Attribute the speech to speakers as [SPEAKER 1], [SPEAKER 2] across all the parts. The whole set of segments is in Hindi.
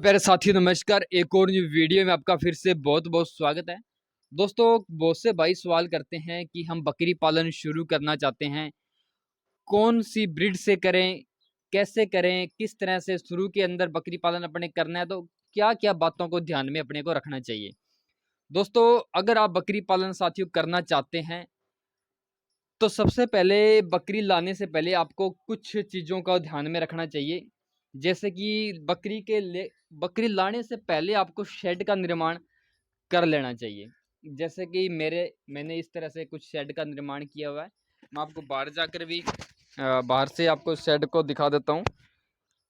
[SPEAKER 1] प्यारे साथियों नमस्कार। एक और न्यू वीडियो में आपका फिर से बहुत बहुत स्वागत है। दोस्तों, बहुत से भाई सवाल करते हैं कि हम बकरी पालन शुरू करना चाहते हैं, कौन सी ब्रीड से करें, कैसे करें, किस तरह से शुरू के अंदर बकरी पालन अपने करना है तो क्या क्या बातों को ध्यान में अपने को रखना चाहिए। दोस्तों, अगर आप बकरी पालन साथियों करना चाहते हैं तो सबसे पहले बकरी लाने से पहले आपको कुछ चीज़ों का ध्यान में रखना चाहिए। जैसे कि बकरी लाने से पहले आपको शेड का निर्माण कर लेना चाहिए। जैसे कि मैंने इस तरह से कुछ शेड का निर्माण किया हुआ है। मैं आपको बाहर जाकर भी बाहर से आपको शेड को दिखा देता हूँ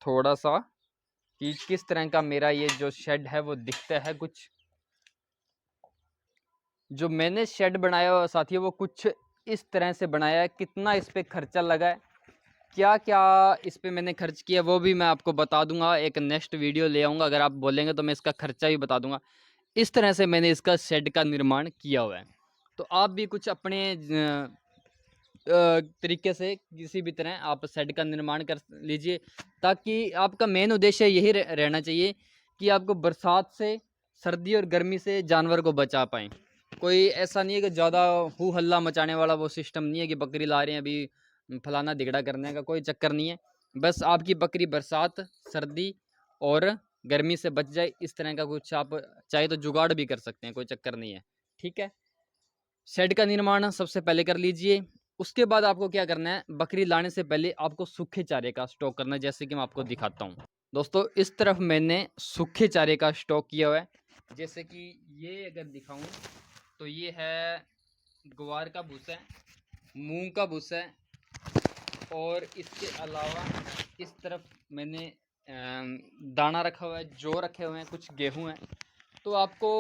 [SPEAKER 1] थोड़ा सा, कि किस तरह का मेरा ये जो शेड है वो दिखता है। कुछ जो मैंने शेड बनाया हुआ साथियों वो कुछ इस तरह से बनाया है। कितना इस पे खर्चा लगा है, क्या क्या इस पे मैंने खर्च किया, वो भी मैं आपको बता दूंगा। एक नेक्स्ट वीडियो ले आऊँगा, अगर आप बोलेंगे तो मैं इसका खर्चा भी बता दूंगा। इस तरह से मैंने इसका शेड का निर्माण किया हुआ है। तो आप भी कुछ अपने तरीके से किसी भी तरह आप शेड का निर्माण कर लीजिए, ताकि आपका मेन उद्देश्य यही रहना चाहिए कि आपको बरसात से, सर्दी और गर्मी से जानवर को बचा पाएँ। कोई ऐसा नहीं है कि ज़्यादा हू हल्ला मचाने वाला वो सिस्टम नहीं है कि बकरी ला रहे हैं अभी फलाना दिगड़ा करने का कोई चक्कर नहीं है। बस आपकी बकरी बरसात, सर्दी और गर्मी से बच जाए, इस तरह का कुछ आप चाहे तो जुगाड़ भी कर सकते हैं, कोई चक्कर नहीं है। ठीक है, शेड का निर्माण सबसे पहले कर लीजिए। उसके बाद आपको क्या करना है, बकरी लाने से पहले आपको सूखे चारे का स्टॉक करना है, जैसे कि मैं आपको दिखाता हूँ। दोस्तों, इस तरफ मैंने सूखे चारे का स्टॉक किया हुआ है। जैसे कि ये अगर दिखाऊं तो ये है ग्वार का भूसा है, मूंग का भूसा है, और इसके अलावा इस तरफ मैंने दाना रखा हुआ है, जौ रखे हुए हैं, कुछ गेहूं है। तो आपको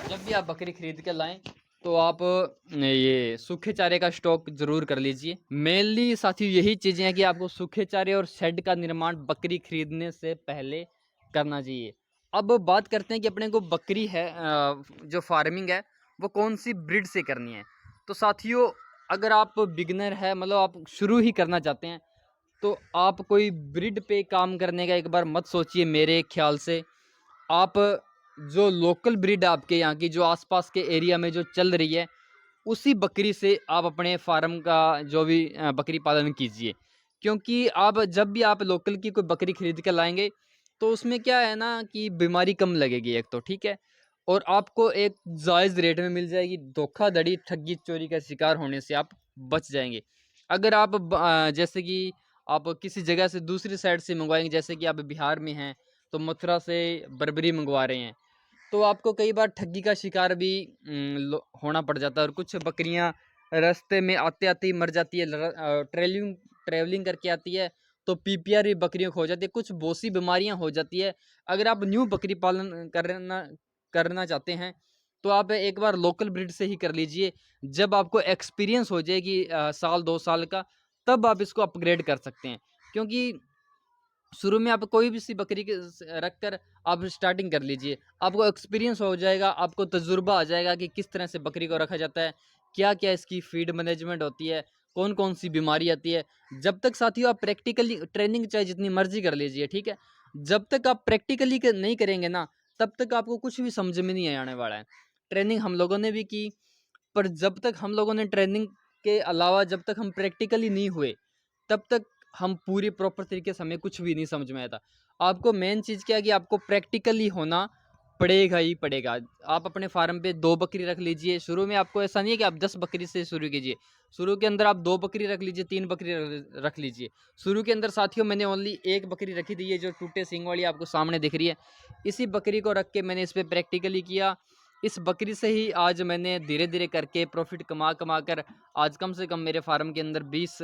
[SPEAKER 1] जब भी आप बकरी खरीद के लाएं तो आप ये सूखे चारे का स्टॉक ज़रूर कर लीजिए। मेनली साथियों यही चीज़ें हैं कि आपको सूखे चारे और शेड का निर्माण बकरी खरीदने से पहले करना चाहिए। अब बात करते हैं कि अपने को बकरी है जो फार्मिंग है वो कौन सी ब्रीड से करनी है। तो साथियों, अगर आप बिगनर है, मतलब आप शुरू ही करना चाहते हैं, तो आप कोई ब्रीड पे काम करने का एक बार मत सोचिए। मेरे ख्याल से आप जो लोकल ब्रीड आपके यहाँ की जो आसपास के एरिया में जो चल रही है, उसी बकरी से आप अपने फार्म का जो भी बकरी पालन कीजिए। क्योंकि आप जब भी आप लोकल की कोई बकरी खरीद के लाएंगे तो उसमें क्या है ना कि बीमारी कम लगेगी एक तो, ठीक है, और आपको एक जायज़ रेट में मिल जाएगी। धोखाधड़ी, ठगी, चोरी का शिकार होने से आप बच जाएंगे। अगर आप जैसे कि आप किसी जगह से दूसरी साइड से मंगवाएंगे, जैसे कि आप बिहार में हैं तो मथुरा से बर्बरी मंगवा रहे हैं, तो आपको कई बार ठगी का शिकार भी होना पड़ जाता है। और कुछ बकरियां रास्ते में आते आते ही मर जाती है, ट्रेवलिंग करके आती है तो पीपीआर भी बकरियों को हो जाती है, कुछ बहुत सी बीमारियां हो जाती है। अगर आप न्यू बकरी पालन करना चाहते हैं तो आप एक बार लोकल ब्रीड से ही कर लीजिए। जब आपको एक्सपीरियंस हो जाएगी साल 2 साल का, तब आप इसको अपग्रेड कर सकते हैं। क्योंकि शुरू में आप कोई भी सी बकरी के रख कर आप स्टार्टिंग कर लीजिए, आपको एक्सपीरियंस हो जाएगा, आपको तजुर्बा आ जाएगा कि किस तरह से बकरी को रखा जाता है, क्या क्या इसकी फीड मैनेजमेंट होती है, कौन कौन सी बीमारी आती है। जब तक साथियों आप प्रैक्टिकली ट्रेनिंग चाहे जितनी मर्जी कर लीजिए, ठीक है, जब तक आप प्रैक्टिकली नहीं करेंगे ना, तब तक आपको कुछ भी समझ में नहीं आने वाला है। ट्रेनिंग हम लोगों ने भी की, पर जब तक हम लोगों ने ट्रेनिंग के अलावा जब तक हम प्रैक्टिकली नहीं हुए, तब तक हम पूरी प्रॉपर तरीके से हमें कुछ भी नहीं समझ में आया था। आपको मेन चीज़ क्या है कि आपको प्रैक्टिकली होना पड़ेगा ही पड़ेगा। आप अपने फार्म पे 2 बकरी रख लीजिए। शुरू में आपको ऐसा नहीं है कि आप 10 बकरी से शुरू कीजिए। शुरू के अंदर आप 2 बकरी रख लीजिए, 3 बकरी रख लीजिए। शुरू के अंदर साथियों मैंने ओनली 1 बकरी रखी थी, ये जो टूटे सींग वाली आपको सामने दिख रही है। इसी बकरी को रख के मैंने इस पे प्रैक्टिकली किया। इस बकरी से ही आज मैंने धीरे-धीरे करके प्रॉफ़िट कमा कर आज कम से कम मेरे फार्म के अंदर 20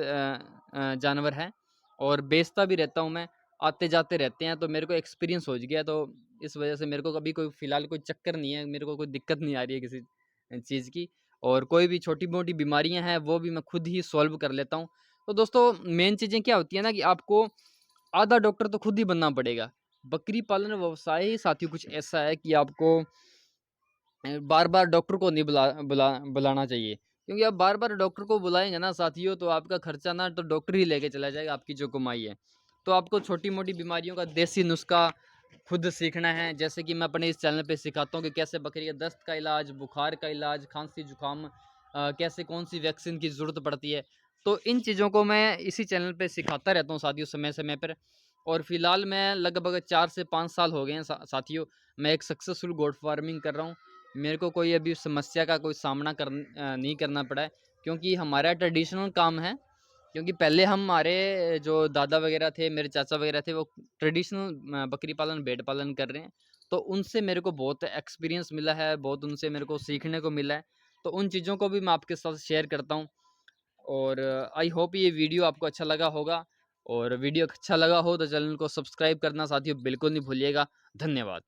[SPEAKER 1] जानवर हैं, और बेचता भी रहता हूँ मैं। आते-जाते रहते हैं तो मेरे को एक्सपीरियंस हो गया, तो इस वजह से मेरे को कभी कोई फ़िलहाल कोई चक्कर नहीं है, मेरे को कोई दिक्कत नहीं आ रही है किसी चीज़ की। और कोई भी छोटी-मोटी बीमारियाँ हैं वो भी मैं खुद ही सॉल्व कर लेता हूँ। तो दोस्तों, मेन चीज़ें क्या होती है ना कि आपको आधा डॉक्टर तो खुद ही बनना पड़ेगा। बकरी पालन व्यवसाय ही साथियों कुछ ऐसा है कि आपको बार-बार डॉक्टर को नहीं बुलाना चाहिए। क्योंकि आप बार-बार डॉक्टर को बुलाएँगे ना साथियों, तो आपका खर्चा ना तो डॉक्टर ही लेके चला जाएगा आपकी जो कमाई है। तो आपको छोटी-मोटी बीमारियों का देसी नुस्खा खुद सीखना है। जैसे कि मैं अपने इस चैनल पे सिखाता हूँ कि कैसे बकरी का दस्त का इलाज, बुखार का इलाज, खांसी जुकाम, कैसे कौन सी वैक्सीन की ज़रूरत पड़ती है। तो इन चीज़ों को मैं इसी चैनल पे सिखाता रहता हूँ साथियों, समय समय पर। और फिलहाल मैं लगभग 4 से 5 साल हो गए हैं साथियों, मैं एक सक्सेसफुल गोट फार्मिंग कर रहा हूँ। मेरे को कोई अभी समस्या का कोई सामना नहीं करना पड़ा है, क्योंकि हमारा ट्रेडिशनल काम है। क्योंकि पहले हमारे जो दादा वगैरह थे, मेरे चाचा वगैरह थे, वो ट्रेडिशनल बकरी पालन, भेड़ पालन कर रहे हैं। तो उनसे मेरे को बहुत एक्सपीरियंस मिला है, बहुत उनसे मेरे को सीखने को मिला है। तो उन चीज़ों को भी मैं आपके साथ शेयर करता हूँ। और आई होप ये वीडियो आपको अच्छा लगा होगा। और वीडियो अच्छा लगा हो तो चैनल को सब्सक्राइब करना साथियों बिल्कुल नहीं भूलिएगा। धन्यवाद।